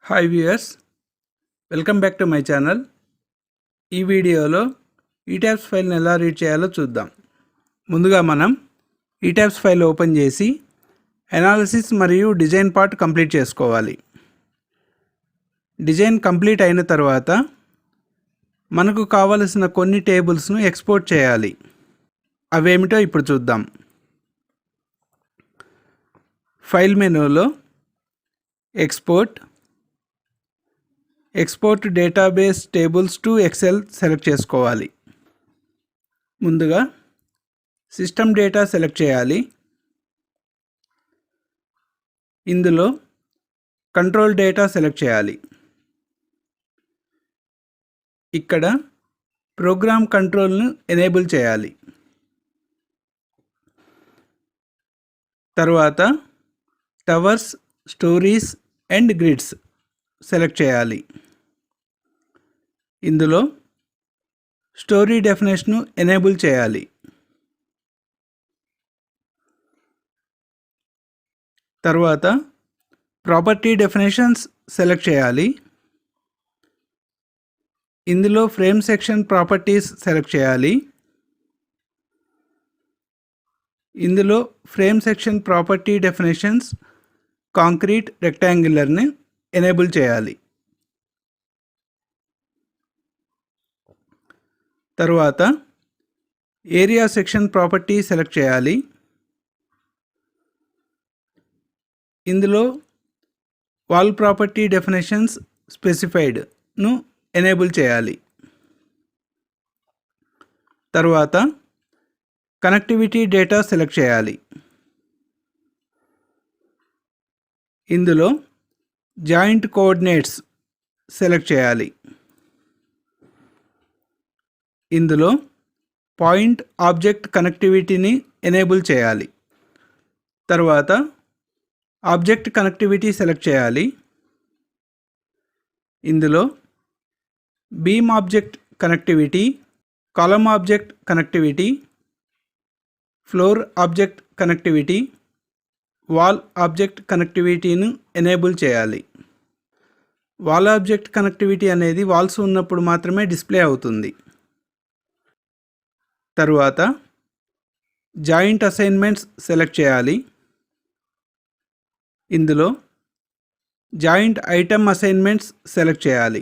Hi viewers, welcome back to my channel. ఈ వీడియోలో ఈటాబ్స్ ఫైల్ని ఎలా రీడ్ చేయాలో చూద్దాం. ముందుగా మనం ఈటాబ్స్ ఫైల్ ఓపెన్ చేసి అనాలిసిస్ మరియు డిజైన్ పార్ట్ కంప్లీట్ చేసుకోవాలి. డిజైన్ కంప్లీట్ అయిన తర్వాత మనకు కావలసిన కొన్ని టేబుల్స్ను ఎక్స్పోర్ట్ చేయాలి. అవేమిటో ఇప్పుడు చూద్దాం. ఫైల్ మెనూలో export database tables to Excel select చేసుకోవాలి. ముందుగా సిస్టమ్ డేటా సెలెక్ట్ చేయాలి. ఇందులో కంట్రోల్ డేటా సెలెక్ట్ చేయాలి. ఇక్కడ ప్రోగ్రామ్ కంట్రోల్ను ఎనేబుల్ చేయాలి. తర్వాత towers, stories and grids select చేయాలి. ఇందులో స్టోరీ డెఫినేషన్ను ఎనేబుల్ చేయాలి. తర్వాత ప్రాపర్టీ డెఫినేషన్స్ సెలెక్ట్ చేయాలి. ఇందులో ఫ్రేమ్ సెక్షన్ ప్రాపర్టీస్ సెలెక్ట్ చేయాలి. ఇందులో frame section property definitions concrete, రెక్టాంగులర్ని ఎనేబుల్ చేయాలి. తర్వాత ఏరియా సెక్షన్ ప్రాపర్టీ సెలెక్ట్ చేయాలి. ఇందులో వాల్ ప్రాపర్టీ డెఫినేషన్స్ స్పెసిఫైడ్ను ఎనేబుల్ చేయాలి. తర్వాత కనెక్టివిటీ డేటా సెలెక్ట్ చేయాలి. ఇందులో జాయింట్ కోఆర్డినేట్స్ సెలెక్ట్ చేయాలి. ఇందులో పాయింట్ ఆబ్జెక్ట్ కనెక్టివిటీని ఎనేబుల్ చేయాలి. తర్వాత ఆబ్జెక్ట్ కనెక్టివిటీ సెలెక్ట్ చేయాలి. ఇందులో beam object connectivity, column object connectivity, floor object connectivity, wall object కనెక్టివిటీను ఎనేబుల్ చేయాలి. వాల్ ఆబ్జెక్ట్ కనెక్టివిటీ అనేది వాల్స్ ఉన్నప్పుడు మాత్రమే డిస్ప్లే అవుతుంది. తరువాత జాయింట్ అసైన్మెంట్స్ సెలెక్ట్ చేయాలి. ఇందులో జాయింట్ ఐటమ్ అసైన్మెంట్స్ సెలెక్ట్ చేయాలి.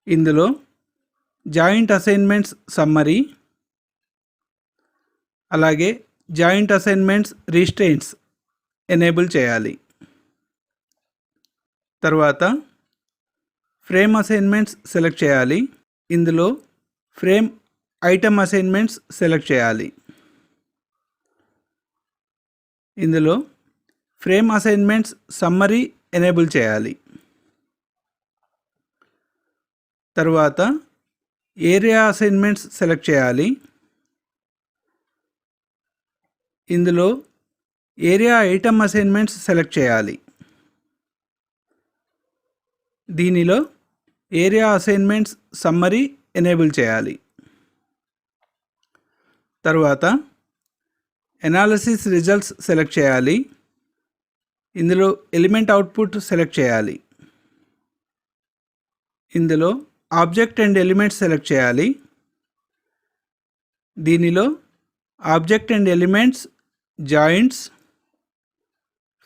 ఇందులో జాయింట్ అసైన్మెంట్స్ సమ్మరీ, అలాగే జాయింట్ అసైన్మెంట్స్ రీస్ట్రెయింట్స్ ఎనేబుల్ చేయాలి. తర్వాత ఫ్రేమ్ అసైన్మెంట్స్ సెలెక్ట్ చేయాలి. ఇందులో ఫ్రేమ్ ఐటమ్ అసైన్మెంట్స్ సెలెక్ట్ చేయాలి. ఇందులో ఫ్రేమ్ అసైన్మెంట్స్ సమ్మరీ ఎనేబుల్ చేయాలి. తరువాత ఏరియా అసైన్మెంట్స్ సెలెక్ట్ చేయాలి. ఇందులో ఏరియా ఐటమ్ అసైన్మెంట్స్ సెలెక్ట్ చేయాలి. దీనిలో ఏరియా అసైన్మెంట్స్ సమ్మరీ ఎనేబుల్ చేయాలి. తర్వాత అనాలిసిస్ రిజల్ట్స్ సెలెక్ట్ చేయాలి. ఇందులో ఎలిమెంట్ అవుట్పుట్ సెలెక్ట్ చేయాలి. ఇందులో ఆబ్జెక్ట్ అండ్ ఎలిమెంట్స్ సెలెక్ట్ చేయాలి. దీనిలో object and elements, joints,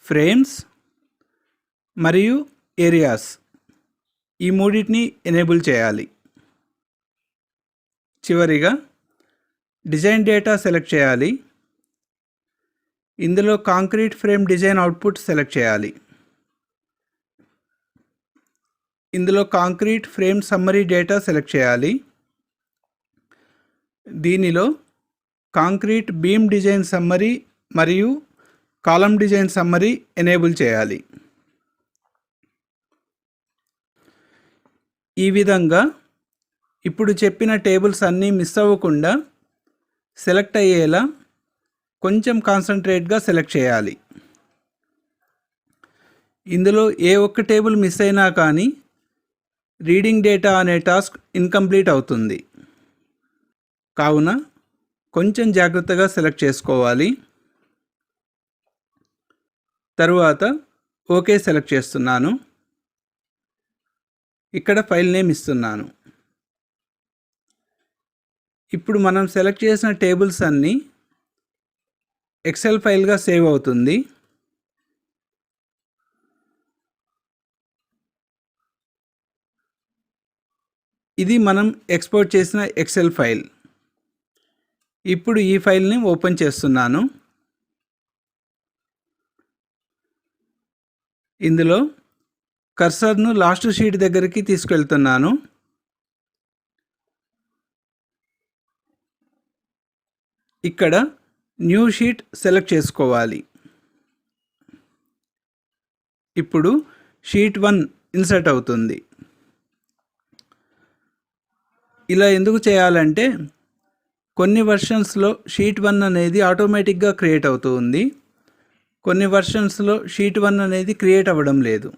frames మరియు ఏరియాస్ ఈ మూడింటిని ఎనేబుల్ చేయాలి. చివరిగా డిజైన్ డేటా సెలెక్ట్ చేయాలి. ఇందులో concrete frame design output select చేయాలి. ఇందులో concrete frame summary data select చేయాలి. దీనిలో కాంక్రీట్ బీమ్ డిజైన్ సమ్మరీ మరియు కాలమ్ డిజైన్ సమ్మరీ ఎనేబుల్ చేయాలి. ఈ విధంగా ఇప్పుడు చెప్పిన టేబుల్స్ అన్నీ మిస్ అవ్వకుండా సెలెక్ట్ అయ్యేలా కొంచెం కాన్సన్ట్రేట్గా సెలెక్ట్ చేయాలి. ఇందులో ఏ ఒక్క టేబుల్ మిస్ అయినా కానీ రీడింగ్ డేటా అనే టాస్క్ ఇన్కంప్లీట్ అవుతుంది. కావున కొంచెం జాగ్రత్తగా సెలెక్ట్ చేసుకోవాలి. తరువాత ఓకే సెలెక్ట్ చేస్తున్నాను. ఇక్కడ ఫైల్ నేమ్ ఇస్తున్నాను. ఇప్పుడు మనం సెలెక్ట్ చేసిన టేబుల్స్ అన్నీ ఎక్సెల్ ఫైల్గా సేవ్ అవుతుంది. ఇది మనం ఎక్స్పోర్ట్ చేసిన ఎక్సెల్ ఫైల్. ఇప్పుడు ఈ ఫైల్ని ఓపెన్ చేస్తున్నాను. ఇందులో కర్సర్ను లాస్ట్ షీట్ దగ్గరికి తీసుకెళ్తున్నాను. ఇక్కడ న్యూ షీట్ సెలెక్ట్ చేసుకోవాలి. ఇప్పుడు షీట్ 1 ఇన్సర్ట్ అవుతుంది. ఇలా ఎందుకు చేయాలంటే కొన్ని వర్షన్స్లో షీట్ 1 అనేది ఆటోమేటిక్గా క్రియేట్ అవుతూ ఉంది. కొన్ని వర్షన్స్లో షీట్ 1 అనేది క్రియేట్ అవ్వడం లేదు.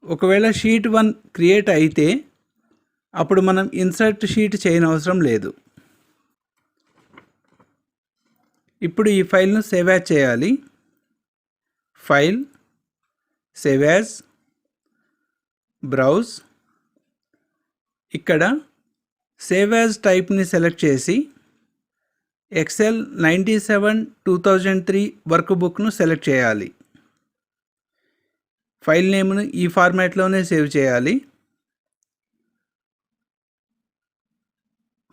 ఒకవేళ షీట్ 1 క్రియేట్ అయితే అప్పుడు మనం ఇన్సర్ట్ షీట్ చేయనవసరం లేదు. ఇప్పుడు ఈ ఫైల్ను సేవ్ యాజ్ చేయాలి. File, save as, browse. ఇక్కడ సేవ్ యాజ్ టైప్ని సెలెక్ట్ చేసి ఎక్సెల్ 97/2003 వర్క్ బుక్ను సెలెక్ట్ చేయాలి. ఫైల్ నేమ్ను ఈ ఫార్మాట్లోనే సేవ్ చేయాలి.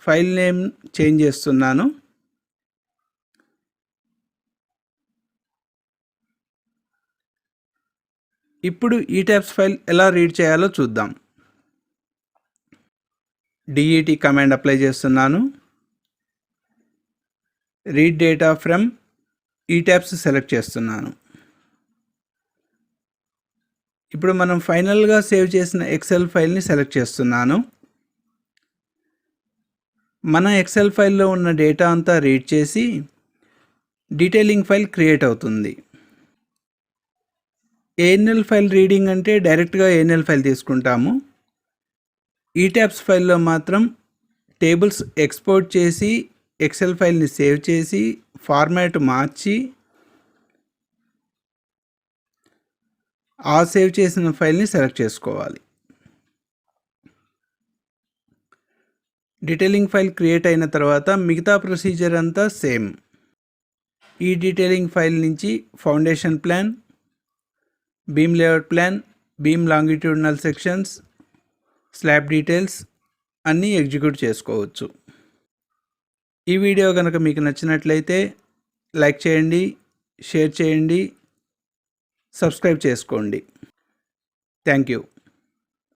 ఫైల్ నేమ్ చేంజ్ చేస్తున్నాను. ఇప్పుడు ఈ ట్యాబ్స్ ఫైల్ ఎలా రీడ్ చేయాలో చూద్దాం. DET కమాండ్ అప్లై చేస్తున్నాను. రీడ్ డేటా ఫ్రమ్ ఈ ట్యాబ్స్ సెలెక్ట్ చేస్తున్నాను. ఇప్పుడు మనం ఫైనల్గా సేవ్ చేసిన ఎక్సెల్ ఫైల్ని సెలెక్ట్ చేస్తున్నాను. మన ఎక్సెల్ ఫైల్లో ఉన్న డేటా అంతా రీడ్ చేసి డీటెయిలింగ్ ఫైల్ క్రియేట్ అవుతుంది. ANL ఫైల్ రీడింగ్ అంటే డైరెక్ట్గా ANL ఫైల్ తీసుకుంటాము. ఈ ట్యాబ్స్ ఫైల్లో మాత్రం టేబుల్స్ ఎక్స్పోర్ట్ చేసి ఎక్సెల్ ఫైల్ని సేవ్ చేసి ఫార్మాట్ మార్చి ఆ సేవ్ చేసిన ఫైల్ని సెలెక్ట్ చేసుకోవాలి. డీటెయిలింగ్ ఫైల్ క్రియేట్ అయిన తర్వాత మిగతా ప్రొసీజర్ అంతా సేమ్. ఈ డీటెయిలింగ్ ఫైల్ నుంచి foundation plan, beam layout plan, beam longitudinal sections, slab details అన్నీ ఎగ్జిక్యూట్ చేసుకోవచ్చు. ఈ వీడియో కనుక మీకు నచ్చినట్లయితే లైక్ చేయండి, షేర్ చేయండి, సబ్స్క్రైబ్ చేసుకోండి. Thank you.